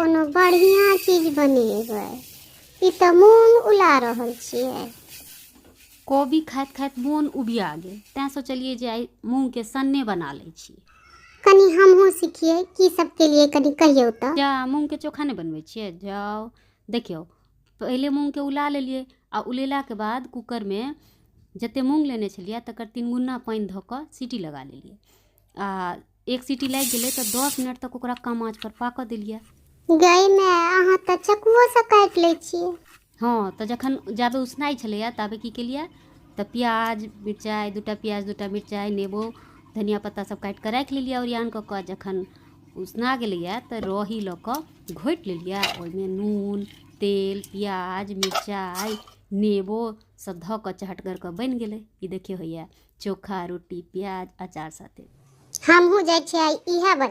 कोनो बढ़िया चीज बनेबै। ई तो मूंग उला रहल छियै। कोबी खाइत खाइत मोन उबिया गेल, तैं सोचलिए जे आइ मूंग के सन्ने बना लै छी। कनी हमहूँ सिखिए, की सब के लिए कनी कहियो तो। जा मूंग के चोखा नहीं बनबै छियै, जाओ देखियो। पहले मूंग के उला लेलिए आ उलेला के बाद कुकर में जते मूंग लेने छलिए तकर 3 गुना पानी धऽ कऽ सीटी लगा लेलिए। आ एक सीटी लागि गेलै तऽ 10 मिनट तक ओकरा कम आँच पर पाकऽ देलिए। गई माय, अहाँ तऽ चकुओ से काटि लै छियै। हाँ, तऽ जखन जाबे उसनाइ छलैया ताबे की केलिए तऽ प्याज मिरचाइ, 2टा प्याज 2टा मिरचाइ, नेबो धनिया पत्ता सब काटि कऽ राखि लेलिए ओरियान कऽ कऽ। जखन उसना गेलैया तऽ रही लऽ कऽ घोटि लेलिए। ओहिमे नून तेल प्याज मिरचाइ नेबो सब धऽ कऽ चहटगर कऽ बनि गेलै। ई देखियो होइया चोखा रोटी प्याज अचार साथे। हमहूँ जाइ छियै इहे